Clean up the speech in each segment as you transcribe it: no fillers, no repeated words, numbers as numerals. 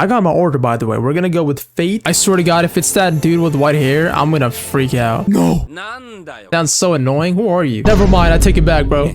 I got my order, by the way. We're gonna go with Fate. I swear to God, if it's that dude with white hair, I'm gonna freak out. No! Sounds so annoying. Who are you? Never mind, I take it back, bro.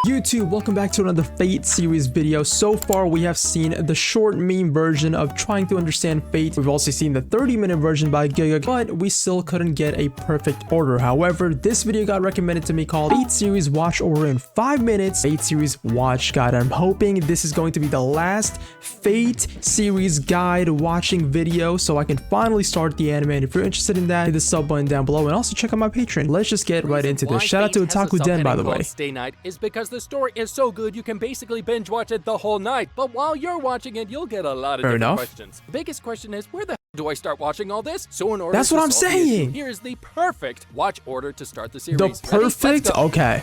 YouTube, welcome back to another Fate series video. So far, we have seen the short meme version of trying to understand Fate. We've also seen the 30-minute version by Giga, but we still couldn't get a perfect order. However, this video got recommended to me called Fate series watch order in 5 minutes. Fate series watch guide. I'm hoping this is going to be the last Fate series guide watching video, so I can finally start the anime. And if you're interested in that, hit the sub button down below and also check out my Patreon. Let's just get right into this. Shout out to Otaku Den, by the way. Stay Night is because the story is so good you can basically binge watch it the whole night. But while you're watching it, you'll get a lot of different questions. The biggest question is, where the hell do I start watching all this? So in order That's what I'm saying. Here's the perfect watch order to start the series. The perfect? Okay.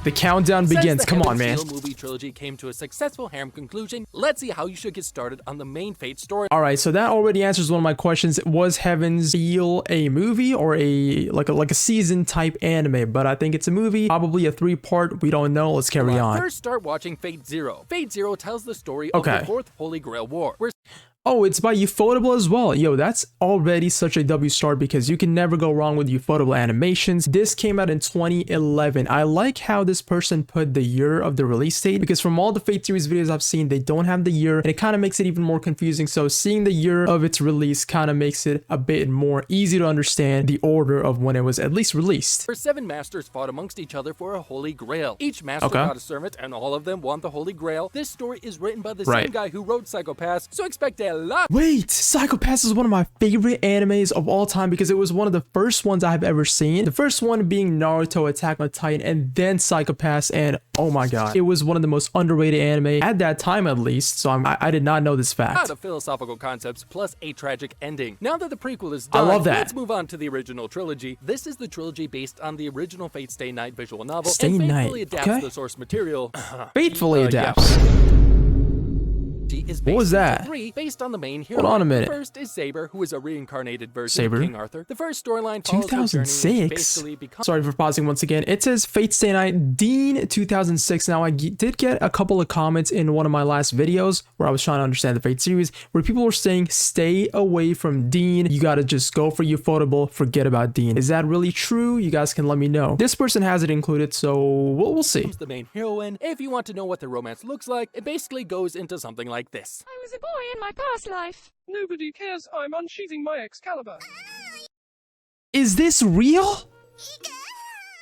The countdown begins. Come on, man. The movie trilogy came to a successful harem conclusion. Let's see how you should get started on the main Fate story. All right, so that already answers one of my questions. Was Heaven's Seal a movie or like a season type anime? But I think it's a movie, probably a 3-part. We don't know. Let's carry on. First, start watching Fate Zero. Fate Zero tells the story of the Fourth Holy Grail War. Oh, it's by Ufotable as well. Yo, that's already such a W start because you can never go wrong with Ufotable animations. This came out in 2011. I like how this person put the year of the release date because from all the Fate series videos I've seen, they don't have the year and it kind of makes it even more confusing. So seeing the year of its release kind of makes it a bit more easy to understand the order of when it was at least released. Where 7 masters fought amongst each other for a Holy Grail. Each master got a servant and all of them won the Holy Grail. This story is written by the same guy who wrote Psycho-Pass, so expect a lot. Wait, Psycho-Pass is one of my favorite animes of all time because it was one of the first ones I've ever seen. The first one being Naruto Attack on Titan and then Psycho-Pass, and oh my god, it was one of the most underrated anime at that time at least, so I did not know this fact. A lot of philosophical concepts plus a tragic ending. Now that the prequel is done, I love that. Let's move on to the original trilogy. This is the trilogy based on the original Fate Stay Night visual novel and faithfully adapts the source material. Faithfully adapts. What was that? Based on the main hero. Hold on a minute. First is Saber, who is a reincarnated version of King Arthur. The first storyline follows 2006. Sorry for pausing once again. It says Fate Stay Night, Dean 2006. Now I did get a couple of comments in one of my last videos where I was trying to understand the Fate series, where people were saying stay away from Dean. You gotta just go for Ufotable. Forget about Dean. Is that really true? You guys can let me know. This person has it included, so we'll see. The main heroine. If you want to know what the romance looks like, it basically goes into something like this. I was a boy in my past life. Nobody cares. I'm unsheathing my Excalibur. Is this real?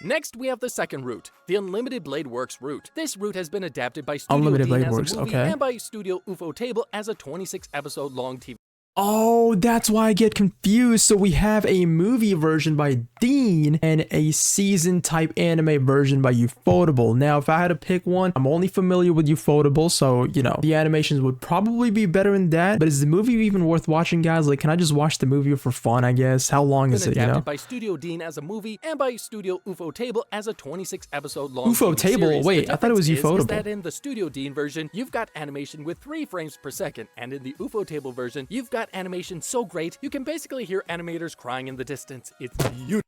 Next, we have the second route, the Unlimited Blade Works route. This route has been adapted by Studio Unlimited Dean Blade as Works, a movie and by Studio Ufotable as a 26-episode long TV. Oh, that's why I get confused. So we have a movie version by Dean and a season type anime version by Ufotable. Now, if I had to pick one, I'm only familiar with Ufotable, so, you know, the animations would probably be better in that. But is the movie even worth watching, guys? Like, can I just watch the movie for fun, I guess? How long is it, you know? Adapted by Studio Dean as a movie and by Studio Ufotable as a 26-episode long Ufotable? Wait, I thought it was Ufotable. Is that in the Studio Dean version, you've got animation with 3 frames per second, and in the Ufotable version, you've got animation so great you can basically hear animators crying in the distance. It's beautiful.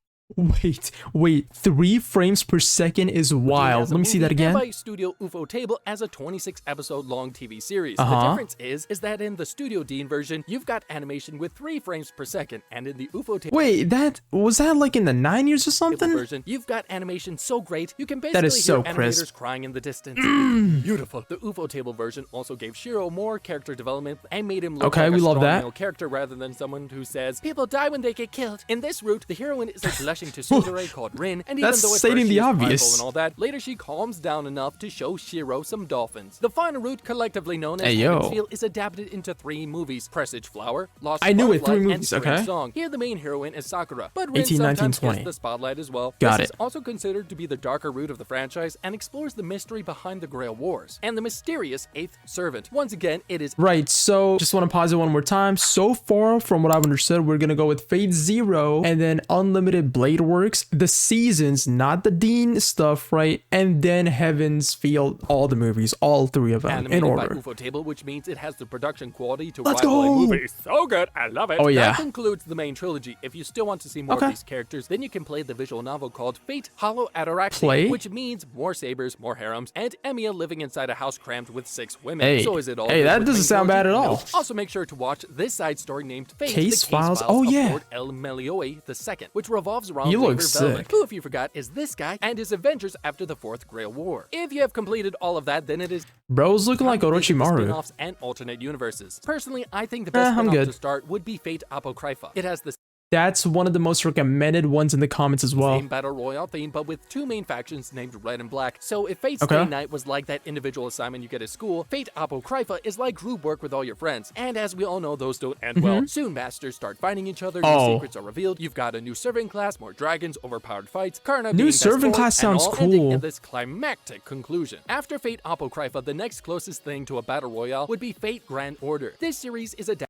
Wait, 3 frames per second is wild. Let me see that again. By Studio Ufotable as a 26-episode long TV series. The difference is that in the Studio Dean version, you've got animation with 3 frames per second, and in the Ufotable was that like in the 90s or something? Version, you've got animation so great you can basically hear animators crying in the distance. It's beautiful. The Ufotable version also gave Shiro more character development and made him look like a strong male character rather than someone who says people die when they get killed. In this route, the heroine is a blushing to tsundere called Rin, and even though at stating first the she is obvious prideful and all that, later she calms down enough to show Shiro some dolphins. The final route, collectively known as Heaven's Feel, is adapted into 3 movies: Presage Flower, Lost Butterfly, 3 movies. and Song. Here the main heroine is Sakura, but Rin 18, 19, sometimes 20. gets the spotlight as well. Got this it. is also considered to be the darker route of the franchise and explores the mystery behind the Grail Wars and the mysterious 8th servant. Once again, it is right. So just want to pause it one more time. So far, from what I've understood, we're gonna go with Fate Zero and then Unlimited Blade Blade Works, the seasons, not the Dean stuff, right? And then Heaven's Feel, all the movies, all 3 of them Animated in order. by UFO which means it has the production quality to Let's rival a go! movie. So good, I love it. Oh yeah. That concludes the main trilogy. If you still want to see more of these characters, then you can play the visual novel called Fate Hollow Ataraxia, which means more sabers, more harems, and Emiya living inside a house crammed with 6 women. Hey, so is it all hey, that doesn't sound bad at all. No. Also make sure to watch this side story named Fate, Case the Files. Case Oh of yeah. Lord El Melioe II, which revolves around He Labor looks Velvet, sick. who, if you forgot, is this guy and his adventures after the 4th Grail War. If you have completed all of that, then it is Bro's looking like Orochimaru. spin-offs and alternate universes. Personally, I think the best spin-off to start would be Fate Apocrypha. It has the That's one of the most recommended ones in the comments as well. same battle royale theme, but with 2 main factions named Red and Black. So if Fate's Day Night was like that individual assignment you get at school, Fate Apocrypha is like group work with all your friends. And as we all know, those don't end well. Soon masters start fighting each other, new secrets are revealed, you've got a new servant class, more dragons, overpowered fights, Karna being best servant forward, class sounds and all ending cool. in this climactic conclusion. After Fate Apocrypha, the next closest thing to a battle royale would be Fate Grand Order. This series is adapted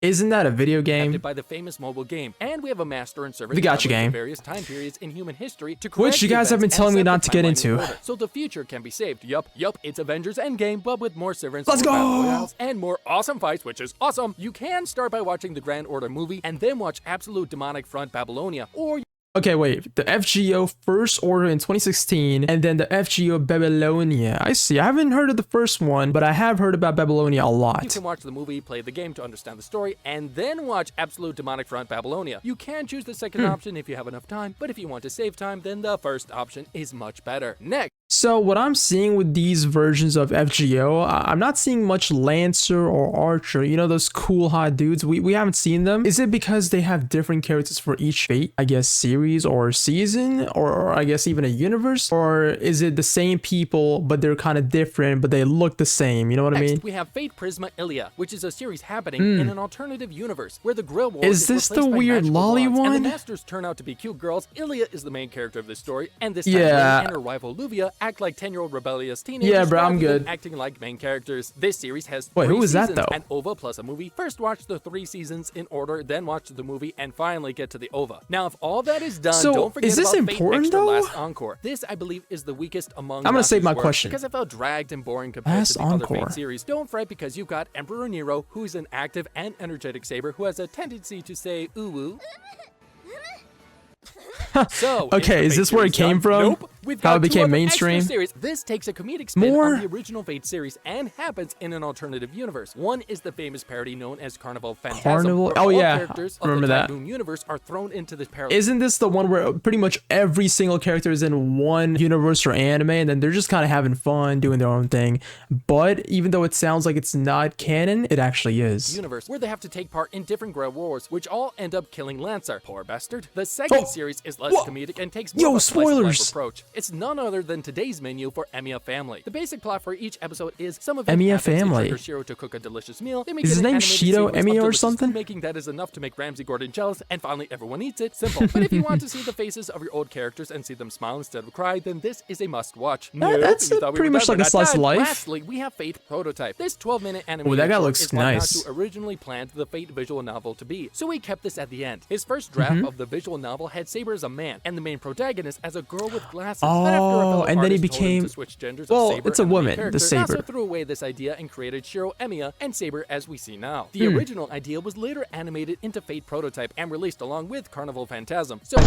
Isn't that a video game? by the famous mobile game, and we have a master and servant The gacha game. various time periods in human history to Which you guys have been telling me not to get into. so the future can be saved. Yup, it's Avengers Endgame, but with more servants, Let's more go! battle royales, and more awesome fights, which is awesome. You can start by watching the Grand Order movie and then watch Absolute Demonic Front Babylonia, or Okay, wait. The FGO First Order in 2016, and then the FGO Babylonia. I see. I haven't heard of the first one, but I have heard about Babylonia a you lot. can watch the movie, play the game to understand the story, and then watch Absolute Demonic Front Babylonia. You can choose the second option if you have enough time, but if you want to save time, then the first option is much better. Next. So what I'm seeing with these versions of FGO, I'm not seeing much Lancer or Archer, you know, those cool hot dudes. We haven't seen them. Is it because they have different characters for each Fate, I guess, series or season, or I guess even a universe? Or is it the same people, but they're kind of different, but they look the same, you know what I mean? Next, we have Fate Prisma Ilia, which is a series happening in an alternative universe where the Grill War Is this the weird lolly and the one? masters turn out to be cute girls. Ilia is the main character of this story, and this time Yeah. Lynn and her rival Luvia act like 10-year-old rebellious teenagers. Yeah, bro, I'm rather than good. acting like main characters. This series has Wait, 3 who is that, seasons, though? An OVA plus a movie. First watch the 3 seasons in order, then watch the movie, and finally get to the OVA. Now, if all that is done, So, don't forget is this about important, Fate Extra though? Last Encore. This, I believe, is the weakest among I'm gonna save my works question. because it felt dragged and boring compared Last to the other Encore. Fate series. Don't fret because you've got Emperor Nero, who's an active and energetic saber who has a tendency to say ooh-woo. So, Okay, is this where it came from? Nope. We've How got it became 2 other mainstream? extra series. This takes a comedic spin More? on the original Fate series and happens in an alternative universe. One is the famous parody known as Carnival Phantasm. Carnival? where Oh, all yeah. characters of Remember the that. Typhoon universe are thrown into this parallel. Isn't this the one where pretty much every single character is in one universe or anime, and then they're just kind of having fun doing their own thing? But even though it sounds like it's not canon, it actually is. Universe where they have to take part in different Grail Wars, which all end up killing Lancer. Poor bastard. The second series is less comedic and takes more of a slice of life approach. It's none other than today's menu for Emiya Family. The basic plot for each episode is some of Emiya happens. They Family. trigger Shiro to cook a delicious meal. They make Is it his an name animated Shido sequence of Emiya or delicious something? food making that is enough to make Ramsey Gordon jealous, and finally everyone eats it. Simple. But if you want to see the faces of your old characters and see them smile instead of cry, then this is a must-watch. That's you thought we pretty were much done, like a we're not slice of done. life. Lastly, we have Fate Prototype. This 12-minute animated that guy short looks is what nice. Natsu originally planned the Fate visual novel to be, so he kept this at the end. His first draft of the visual novel had Saber as a man and the main protagonist as a girl with glasses. But after a fellow and then he artist told him became- to switch genders well, of Saber it's a and the main woman, the character, Saber. Natsu threw away this idea and created Shiro, Emiya, and Saber as we see now. The original idea was later animated into Fate Prototype and released along with Carnival Phantasm. So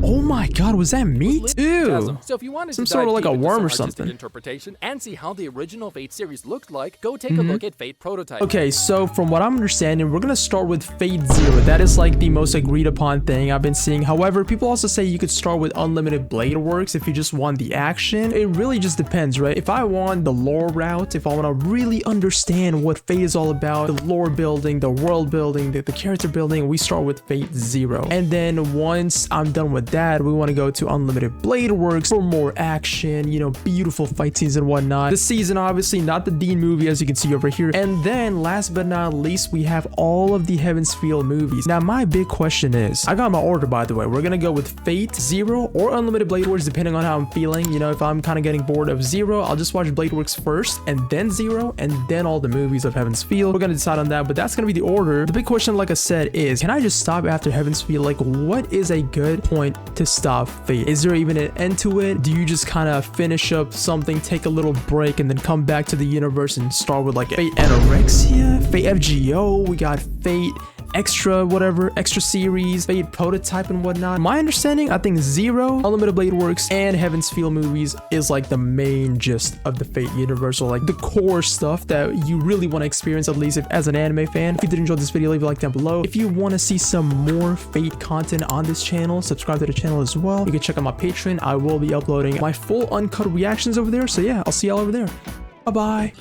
Oh my god, was that meat? Ew. So if you wanted Some to sort dive of like deep a into worm some or artistic something. interpretation and see how the original Fate series looked like, go take a look at Fate Prototype. Okay, so from what I'm understanding, we're gonna start with Fate Zero. That is like the most agreed upon thing I've been seeing. However, people also say you could start with Unlimited Blade Works if you just want the action. It really just depends, right? If I want the lore route, if I want to really understand what Fate is all about, the lore building, the world building, the character building, we start with Fate Zero. And then once I'm done with that, we want to go to Unlimited Blade Works for more action, you know, beautiful fight scenes and whatnot. This season, obviously, not the Dean movie, as you can see over here. And then, last but not least, we have all of the Heaven's Feel movies. Now, my big question is, I got my order, by the way. We're gonna go with Fate, Zero, or Unlimited Blade Works, depending on how I'm feeling. You know, if I'm kind of getting bored of Zero, I'll just watch Blade Works first, and then Zero, and then all the movies of Heaven's Feel. We're gonna decide on that, but that's gonna be the order. The big question, like I said, is, can I just stop after Heaven's Feel? Like, what is a good point to stop Fate? Is there even an end to it? Do you just kind of finish up something, take a little break, and then come back to the universe and start with like Fate Anorexia, Fate FGO, we got Fate Extra, whatever, Extra Series, Fate Prototype and whatnot? My understanding, I think Zero, Unlimited Blade Works, and Heaven's Feel movies is like the main gist of the Fate universe, or like the core stuff that you really want to experience, at least if as an anime fan. If you did enjoy this video, leave a like down below. If you want to see some more Fate content on this channel, subscribe to the channel as well. You can check out my Patreon. I will be uploading my full uncut reactions over there. So yeah, I'll see y'all over there. Bye-bye.